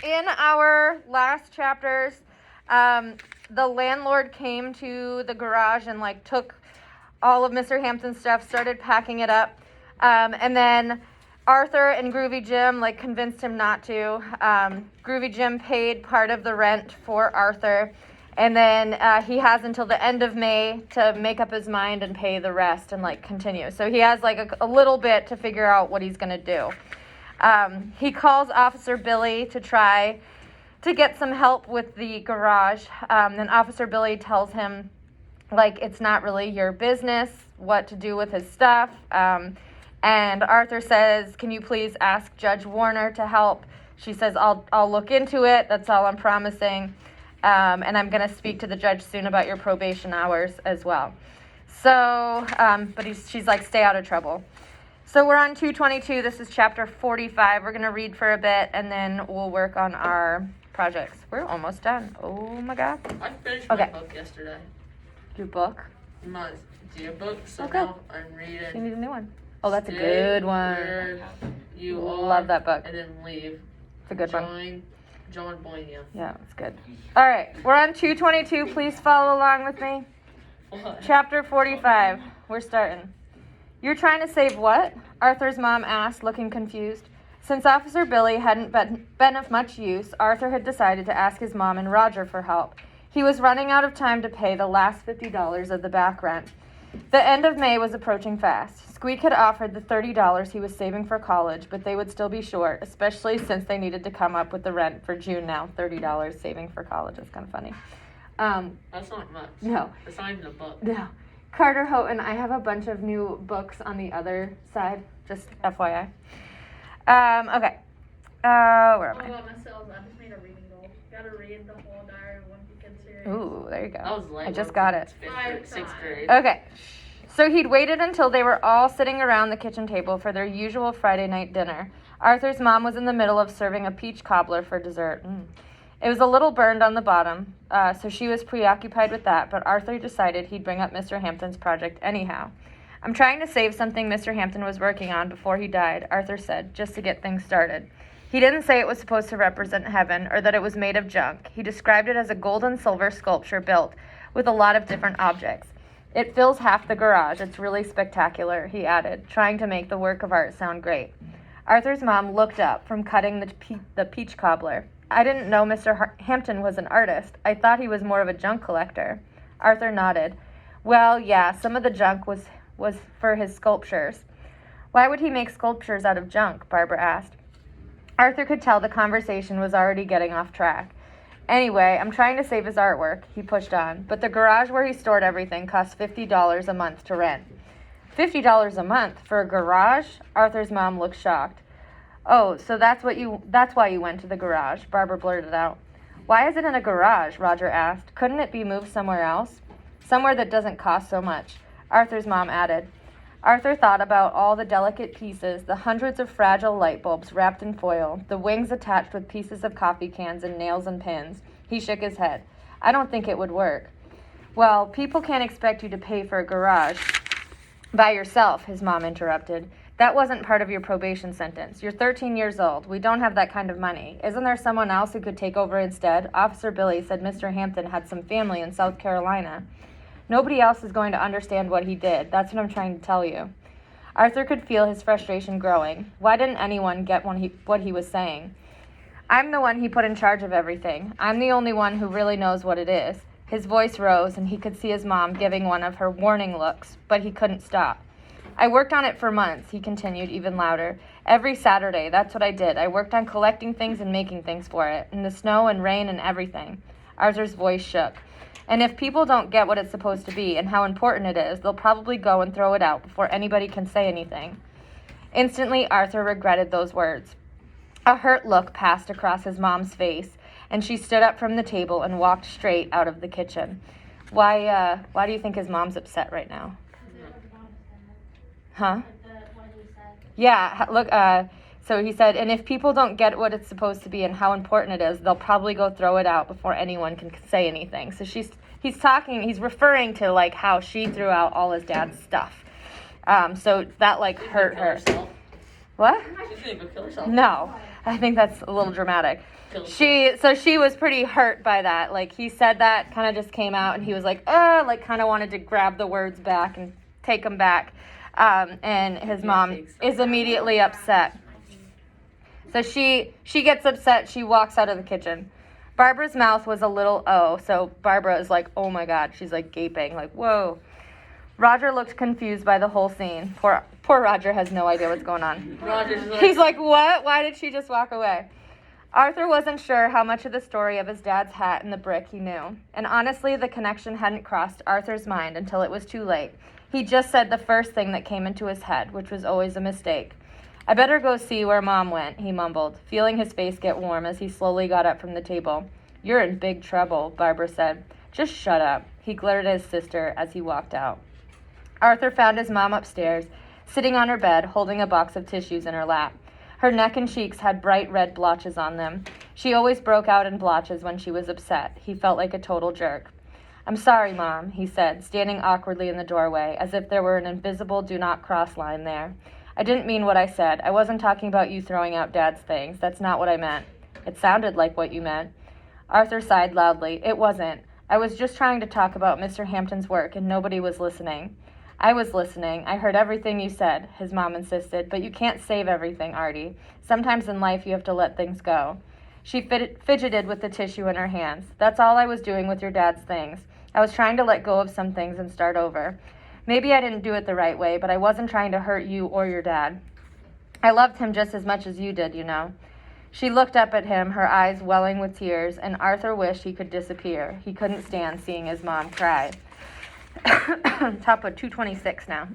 in our last chapters, the landlord came to the garage and like took all of Mr. Hampton's stuff, started packing it up, and then Arthur and Groovy Jim like convinced him not to. Groovy Jim paid part of the rent for Arthur, and then he has until the end of May to make up his mind and pay the rest and like continue. So he has like a little bit to figure out what he's gonna do. He calls Officer Billy to try to get some help with the garage. Then Officer Billy tells him like it's not really your business what to do with his stuff. And Arthur says, "Can you please ask Judge Warner to help?" She says, I'll look into it. That's all I'm promising. And I'm going to speak to the judge soon about your probation hours as well. So, but she's like, stay out of trouble. So we're on 222. This is chapter 45. We're going to read for a bit, and then we'll work on our projects. We're almost done. Oh, my God. I finished my book yesterday. Your book? My dear book. So okay. Now I'm reading. You need a new one. Oh, that's a good one. Where you love that book. And then leave. It's a good one. John Boynia. Yeah, it's good. All right, we're on 222. Please follow along with me. What? Chapter 45. We're starting. You're trying to save what? Arthur's mom asked, looking confused. Since Officer Billy hadn't been of much use, Arthur had decided to ask his mom and Roger for help. He was running out of time to pay the last $50 of the back rent. The end of May was approaching fast. Squeak had offered the $30 he was saving for college, but they would still be short, especially since they needed to come up with the rent for June now. $30 saving for college is kind of funny. That's not much. No. It's not even a book. No. Carter Houghton, I have a bunch of new books on the other side, just FYI. Okay. Where am I? about myself, I just made a reading goal. Gotta read the whole Diary of Wimpy Kid series. Ooh, there you go. That was late. I just got it. Sixth grade. Okay. So he'd waited until they were all sitting around the kitchen table for their usual Friday night dinner. Arthur's mom was in the middle of serving a peach cobbler for dessert. It was a little burned on the bottom, so she was preoccupied with that, but Arthur decided he'd bring up Mr. Hampton's project anyhow. I'm trying to save something Mr. Hampton was working on before he died, Arthur said, just to get things started. He didn't say it was supposed to represent heaven or that it was made of junk. He described it as a gold and silver sculpture built with a lot of different objects. It fills half the garage. It's really spectacular, he added, trying to make the work of art sound great. Arthur's mom looked up from cutting the peach cobbler. I didn't know Mr. Hampton was an artist. I thought he was more of a junk collector. Arthur nodded. Well, yeah, some of the junk was for his sculptures. Why would he make sculptures out of junk? Barbara asked. Arthur could tell the conversation was already getting off track. Anyway, I'm trying to save his artwork, he pushed on, but the garage where he stored everything cost $50 a month to rent. $50 a month for a garage? Arthur's mom looked shocked. Oh, so that's why you went to the garage, Barbara blurted out. Why is it in a garage? Roger asked. Couldn't it be moved somewhere else? Somewhere that doesn't cost so much, Arthur's mom added. Arthur thought about all the delicate pieces, the hundreds of fragile light bulbs wrapped in foil, the wings attached with pieces of coffee cans and nails and pins. He shook his head. I don't think it would work. Well, people can't expect you to pay for a garage by yourself, his mom interrupted. That wasn't part of your probation sentence. You're 13 years old. We don't have that kind of money. Isn't there someone else who could take over instead? Officer Billy said Mr. Hampton had some family in South Carolina. Nobody else is going to understand what he did. That's what I'm trying to tell you. Arthur could feel his frustration growing. Why didn't anyone get what he was saying? I'm the one he put in charge of everything. I'm the only one who really knows what it is. His voice rose, and he could see his mom giving one of her warning looks, but he couldn't stop. I worked on it for months, he continued even louder. Every Saturday, that's what I did. I worked on collecting things and making things for it, in the snow and rain and everything. Arthur's voice shook. And if people don't get what it's supposed to be and how important it is, they'll probably go and throw it out before anybody can say anything. Instantly, Arthur regretted those words. A hurt look passed across his mom's face, and she stood up from the table and walked straight out of the kitchen. Why do you think his mom's upset right now? Huh? Yeah, look, so he said, and if people don't get what it's supposed to be and how important it is, they'll probably go throw it out before anyone can say anything. So he's referring to, like, how she threw out all his dad's stuff. So that, like, hurt her. Herself. What? She's gonna go kill herself. No. I think that's a little dramatic. Guilty. She was pretty hurt by that. Like, he said that, kind of just came out, and he was like, like, kind of wanted to grab the words back and take them back. And his mom is immediately upset. So she gets upset. She walks out of the kitchen. Barbara's mouth was a little O, so Barbara is like, oh my God. She's like gaping, like, whoa. Roger looked confused by the whole scene. Poor Roger has no idea what's going on. Roger's like, He's like, what? Why did she just walk away? Arthur wasn't sure how much of the story of his dad's hat and the brick he knew. And honestly, the connection hadn't crossed Arthur's mind until it was too late. He just said the first thing that came into his head, which was always a mistake. I better go see where Mom went, he mumbled, feeling his face get warm as he slowly got up from the table. You're in big trouble, Barbara said. Just shut up, he glared at his sister as he walked out. Arthur found his mom upstairs, sitting on her bed, holding a box of tissues in her lap. Her neck and cheeks had bright red blotches on them. She always broke out in blotches when she was upset. He felt like a total jerk. I'm sorry, Mom, he said, standing awkwardly in the doorway, as if there were an invisible do not cross line there. I didn't mean what I said. I wasn't talking about you throwing out Dad's things. That's not what I meant. It sounded like what you meant. Arthur sighed loudly. It wasn't. I was just trying to talk about Mr. Hampton's work, and nobody was listening. I was listening. I heard everything you said, his mom insisted, but you can't save everything, Artie. Sometimes in life you have to let things go. She fidgeted with the tissue in her hands. That's all I was doing with your dad's things. I was trying to let go of some things and start over. Maybe I didn't do it the right way, but I wasn't trying to hurt you or your dad. I loved him just as much as you did, you know. She looked up at him, her eyes welling with tears, and Arthur wished he could disappear. He couldn't stand seeing his mom cry. Top of 226 now.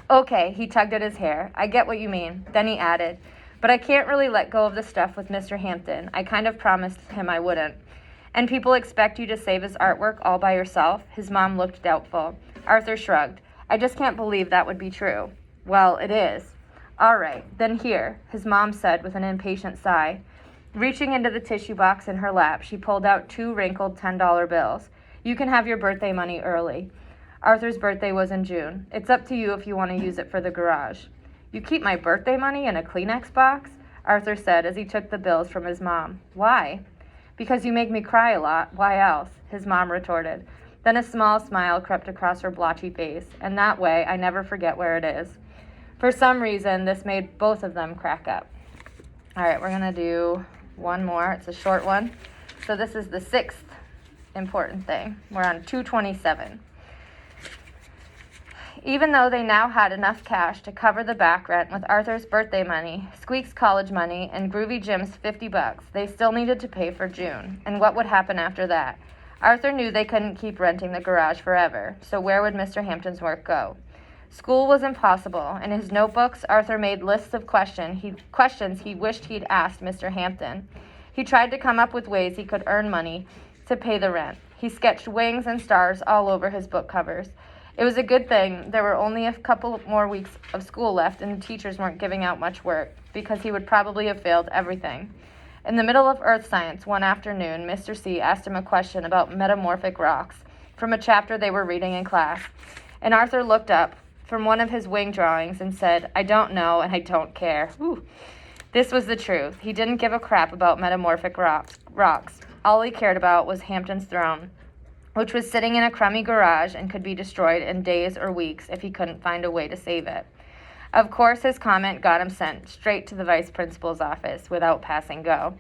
Okay, he tugged at his hair. I get what you mean. Then he added, but I can't really let go of the stuff with Mr. Hampton. I kind of promised him I wouldn't. And people expect you to save his artwork all by yourself? His mom looked doubtful. Arthur shrugged. I just can't believe that would be true. Well, it is. All right, then here, his mom said with an impatient sigh. Reaching into the tissue box in her lap, she pulled out 2 wrinkled $10 bills. You can have your birthday money early. Arthur's birthday was in June. It's up to you if you want to use it for the garage. You keep my birthday money in a Kleenex box? Arthur said as he took the bills from his mom. Why? Because you make me cry a lot. Why else? His mom retorted. Then a small smile crept across her blotchy face, and that way I never forget where it is. For some reason, this made both of them crack up. All right, we're going to do one more. It's a short one. So this is the 6th important thing. We're on 227. Even though they now had enough cash to cover the back rent with Arthur's birthday money, Squeak's college money, and Groovy Jim's $50, they still needed to pay for June. And what would happen after that? Arthur knew they couldn't keep renting the garage forever, so where would Mr. Hampton's work go? School was impossible. In his notebooks, Arthur made lists of questions he wished he'd asked Mr. Hampton. He tried to come up with ways he could earn money to pay the rent. He sketched wings and stars all over his book covers. It was a good thing there were only a couple more weeks of school left and the teachers weren't giving out much work, because he would probably have failed everything. In the middle of earth science one afternoon, Mr. C asked him a question about metamorphic rocks from a chapter they were reading in class. And Arthur looked up from one of his wing drawings and said, I don't know and I don't care. Whew. This was the truth. He didn't give a crap about metamorphic rocks. All he cared about was Hampton's throne, which was sitting in a crummy garage and could be destroyed in days or weeks if he couldn't find a way to save it. Of course, his comment got him sent straight to the vice principal's office without passing go.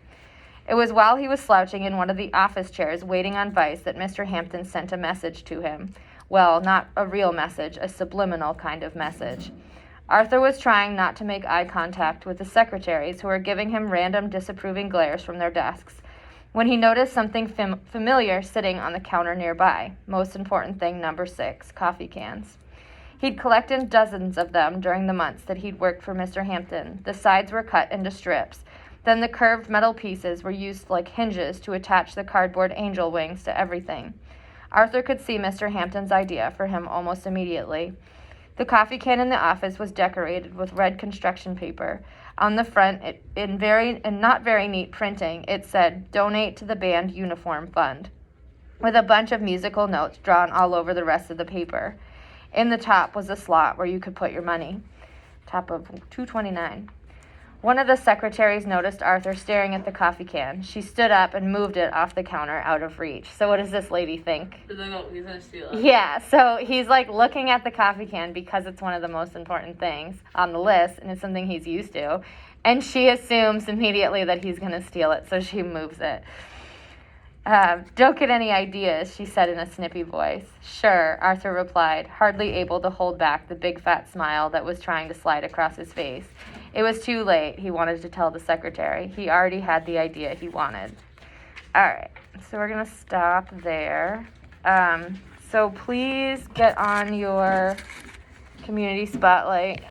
It was while he was slouching in one of the office chairs waiting on Vice that Mr. Hampton sent a message to him. Well, not a real message, a subliminal kind of message. Arthur was trying not to make eye contact with the secretaries who were giving him random disapproving glares from their desks, when he noticed something familiar sitting on the counter nearby. Most important thing, number 6, coffee cans. He'd collected dozens of them during the months that he'd worked for Mr. Hampton. The sides were cut into strips. Then the curved metal pieces were used like hinges to attach the cardboard angel wings to everything. Arthur could see Mr. Hampton's idea for him almost immediately. The coffee can in the office was decorated with red construction paper. On the front, in not very neat printing, it said, Donate to the Band Uniform Fund, with a bunch of musical notes drawn all over the rest of the paper. In the top was a slot where you could put your money. Top of 229. One of the secretaries noticed Arthur staring at the coffee can. She stood up and moved it off the counter out of reach. So what does this lady think? He's like, oh, he's gonna steal it. Yeah, so he's like looking at the coffee can because it's one of the most important things on the list and it's something he's used to. And she assumes immediately that he's going to steal it, so she moves it. Don't get any ideas, she said in a snippy voice. Sure, Arthur replied, hardly able to hold back the big fat smile that was trying to slide across his face. It was too late, he wanted to tell the secretary. He already had the idea he wanted. All right, so we're going to stop there. So please get on your community spotlight.